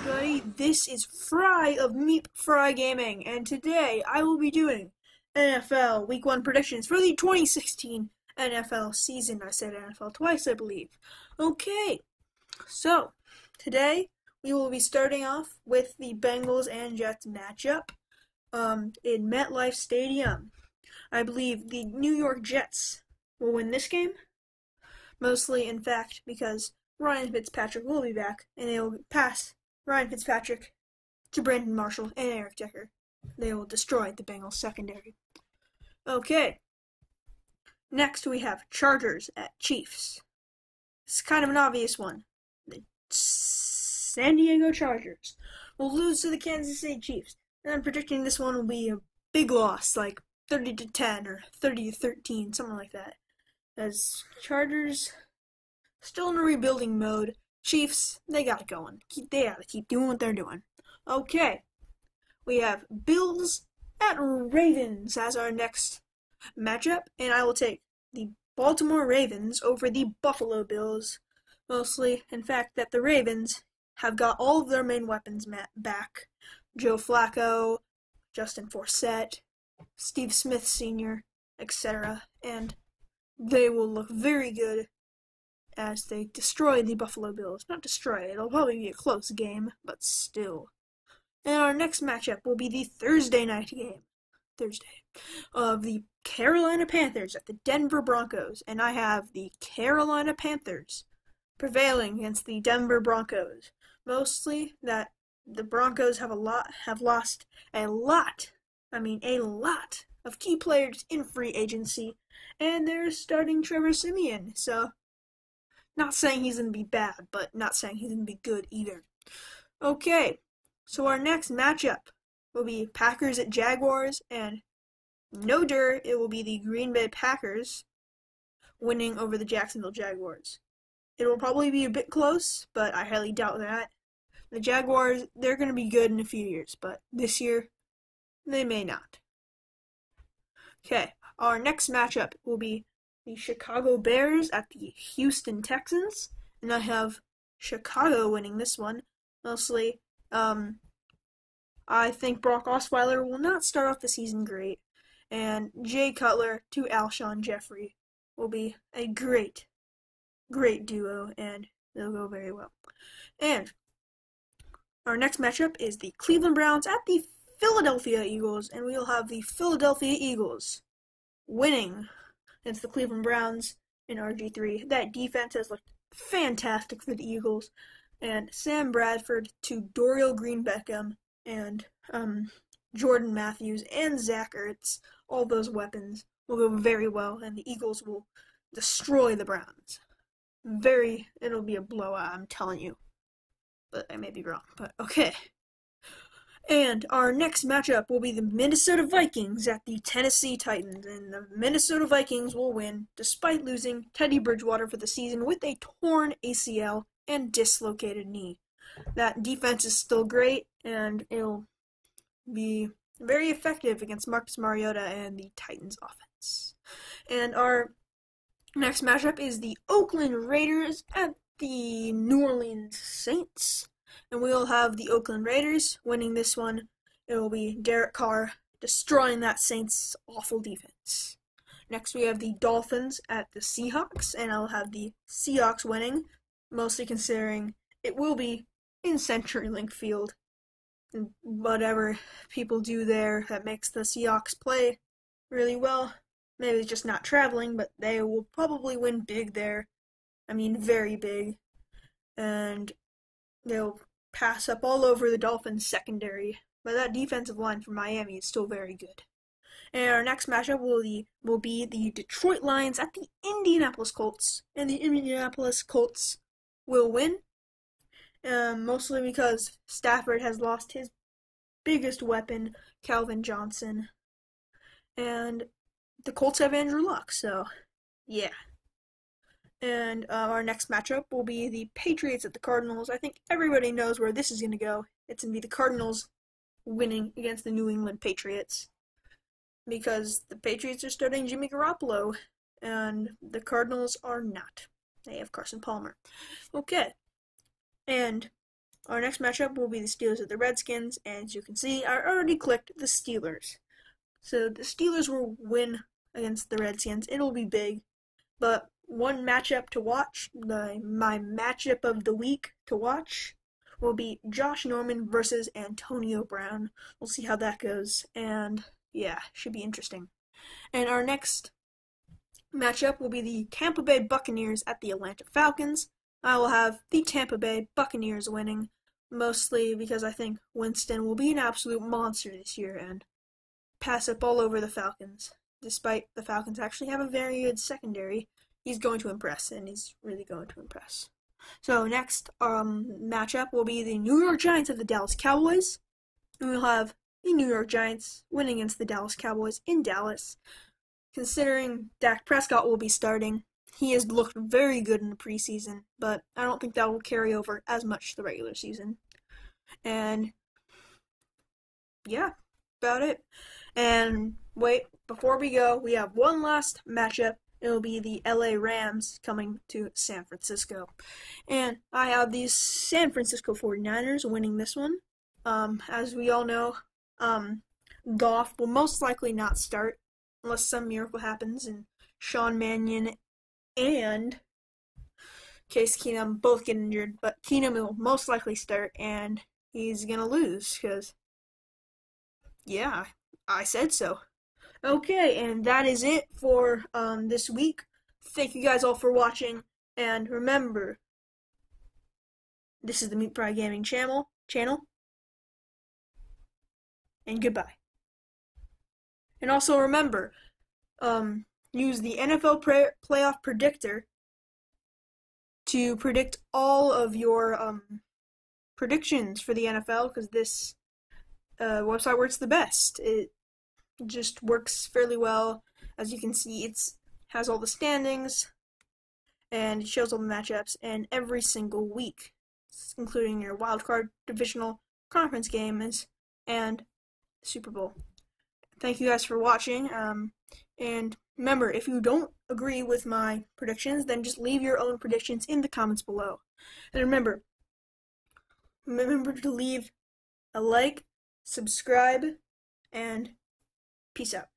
everybody, this is Fry of Meep-Fry Gaming, and today I will be doing NFL Week 1 predictions for the 2016 NFL season. I said NFL twice, I believe. Okay, so today we will be starting off with the Bengals and Jets matchup in MetLife Stadium. I believe the New York Jets will win this game, mostly, in fact, because Ryan Fitzpatrick will be back, and they will pass Ryan Fitzpatrick to Brandon Marshall and Eric Decker. They will destroy the Bengals secondary. Okay. Next we have Chargers at Chiefs. It's kind of an obvious one. The San Diego Chargers will lose to the Kansas City Chiefs. And I'm predicting this one will be a big loss, like 30-10 or 30-13, something like that. As Chargers still in a rebuilding mode. Chiefs, they got it going. They gotta keep doing what they're doing. Okay. We have Bills at Ravens as our next matchup, and I will take the Baltimore Ravens over the Buffalo Bills. Mostly, in fact, that the Ravens have got all of their main weapons back. Joe Flacco, Justin Forsett, Steve Smith Sr., etc. And they will look very good as they destroy the Buffalo Bills. Not destroy, it'll probably be a close game, but still. And our next matchup will be the Thursday night game. Of the Carolina Panthers at the Denver Broncos. And I have the Carolina Panthers prevailing against the Denver Broncos. Mostly that the Broncos have lost a lot of key players in free agency, and they're starting Trevor Siemian, so not saying he's going to be bad, but not saying he's going to be good either. Okay, so our next matchup will be Packers at Jaguars, and no dirt, it will be the Green Bay Packers winning over the Jacksonville Jaguars. It will probably be a bit close, but I highly doubt that. The Jaguars, they're going to be good in a few years, but this year, they may not. Okay, our next matchup will be the Chicago Bears at the Houston Texans, and I have Chicago winning this one. Mostly, I think Brock Osweiler will not start off the season great, and Jay Cutler to Alshon Jeffrey will be a great duo, and they'll go very well. And our next matchup is the Cleveland Browns at the Philadelphia Eagles, and we'll have the Philadelphia Eagles winning against the Cleveland Browns in RG3. That defense has looked fantastic for the Eagles. And Sam Bradford to Dorial Green-Beckham and Jordan Matthews and Zach Ertz. All those weapons will go very well, and the Eagles will destroy the Browns. It'll be a blowout, I'm telling you. But I may be wrong, but okay. And our next matchup will be the Minnesota Vikings at the Tennessee Titans, and the Minnesota Vikings will win despite losing Teddy Bridgewater for the season with a torn ACL and dislocated knee. That defense is still great, and it'll be very effective against Marcus Mariota and the Titans offense. And our next matchup is the Oakland Raiders at the New Orleans Saints. And we'll have the Oakland Raiders winning this one. It will be Derek Carr destroying that Saints' awful defense. Next we have the Dolphins at the Seahawks, and I'll have the Seahawks winning, mostly considering it will be in CenturyLink Field. And whatever people do there that makes the Seahawks play really well, maybe it's just not traveling, but they will probably win big there. I mean, very big. And they'll pass up all over the Dolphins secondary, but that defensive line from Miami is still very good. And our next matchup will be the Detroit Lions at the Indianapolis Colts, and the Indianapolis Colts will win, mostly because Stafford has lost his biggest weapon, Calvin Johnson, and the Colts have Andrew Luck, so yeah. And our next matchup will be the Patriots at the Cardinals. I think everybody knows where this is going to go. It's going to be the Cardinals winning against the New England Patriots. Because the Patriots are starting Jimmy Garoppolo, and the Cardinals are not. They have Carson Palmer. Okay. And our next matchup will be the Steelers at the Redskins, and as you can see, I already clicked the Steelers. So the Steelers will win against the Redskins. It'll be big, but one matchup to watch, my matchup of the week to watch, will be Josh Norman versus Antonio Brown. We'll see how that goes, and yeah, should be interesting. And our next matchup will be the Tampa Bay Buccaneers at the Atlanta Falcons. I will have the Tampa Bay Buccaneers winning, mostly because I think Winston will be an absolute monster this year and pass up all over the Falcons. Despite the Falcons actually have a very good secondary, he's going to impress, and he's really going to impress. So next matchup will be the New York Giants at the Dallas Cowboys. And we'll have the New York Giants winning against the Dallas Cowboys in Dallas. Considering Dak Prescott will be starting, he has looked very good in the preseason, but I don't think that will carry over as much to the regular season. And yeah, about it. And wait, before we go, we have one last matchup. It will be the LA Rams coming to San Francisco. And I have the San Francisco 49ers winning this one. As we all know, Goff will most likely not start unless some miracle happens and Sean Mannion and Case Keenum both get injured. But Keenum will most likely start, and he's going to lose because, yeah, I said so. Okay, and that is it for this week. Thank you guys all for watching, and remember, this is the Meep-Fry Gaming channel, and goodbye. And also remember, use the NFL Playoff Predictor to predict all of your predictions for the NFL, because this website works the best. It just works fairly well. As you can see, it has all the standings, and it shows all the matchups, and every single week, including your wildcard, divisional, conference games, and Super Bowl. Thank you guys for watching, and remember, if you don't agree with my predictions, then just leave your own predictions in the comments below. And remember to leave a like, subscribe, and peace out.